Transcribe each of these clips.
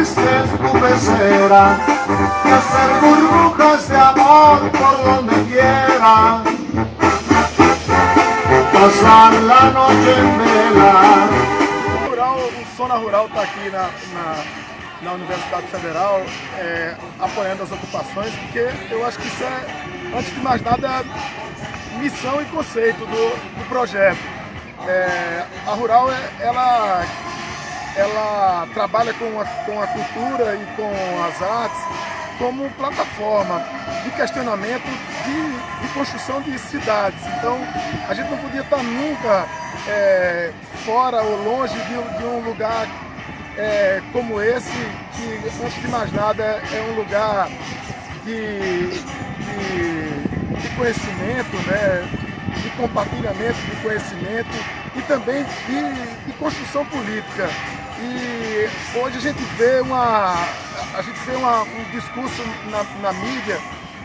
tu pecera y hacer burbujas de amor por donde quiera, pasar la noche en vela. O Zona Rural está aqui na Universidade Federal apoiando as ocupações, porque eu acho que isso é, antes de mais nada, missão e conceito do projeto. A Rural ela trabalha com a cultura e com as artes como plataforma de questionamento de construção de cidades. Então a gente não podia estar nunca fora ou longe de um lugar como esse, que antes de mais nada é um lugar de conhecimento, né? De compartilhamento de conhecimento e também de construção política. E hoje a gente vê um discurso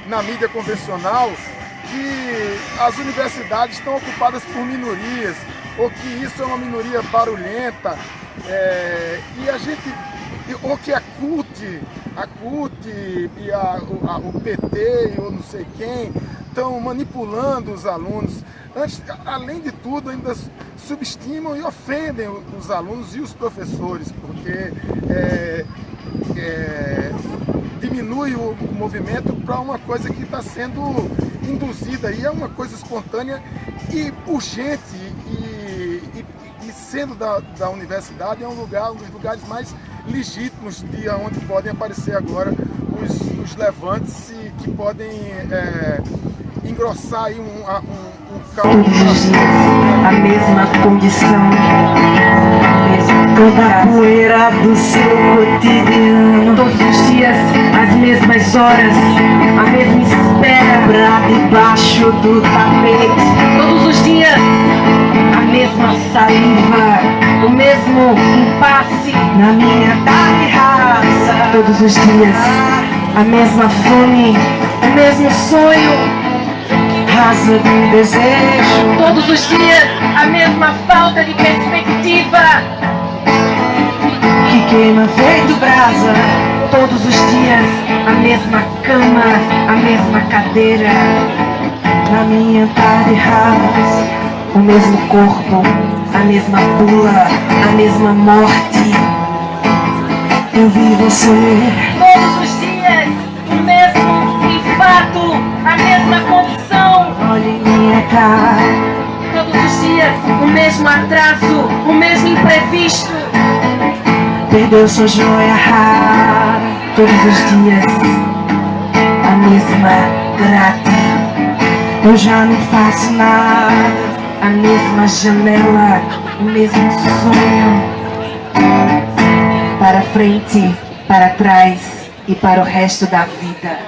na mídia convencional, que as universidades estão ocupadas por minorias, ou que isso é uma minoria barulhenta, ou que a CUT e o PT ou não sei quem estão manipulando os alunos. Além de tudo, ainda subestimam e ofendem os alunos e os professores, porque diminui o movimento para uma coisa que está sendo induzida, e é uma coisa espontânea e urgente, e sendo da universidade, é um dos lugares mais legítimos de onde podem aparecer agora os levantes que podem engrossar aí um caldo. Todos os dias, a mesma condição, toda a poeira do seu cotidiano. Todos os dias, as mesmas horas, a mesma espera pra debaixo do tapete. Todos os dias, a mesma saliva, o mesmo impasse na minha tarde rasa. Todos os dias, a mesma fome, o mesmo sonho rasa de desejo. Todos os dias, a mesma falta de perspectiva que queima feito brasa. Todos os dias, a mesma cama, a mesma cadeira na minha tarde rasa. O mesmo corpo, a mesma pula, a mesma morte. Eu vi você. Todos os dias, o mesmo infarto, a mesma condição. Olhe minha cara. Todos os dias, o mesmo atraso, o mesmo imprevisto. Perdeu sua joia rara. Todos os dias, a mesma grata. Eu já não faço nada. A mesma janela, o mesmo sonho. Para frente, para trás e para o resto da vida.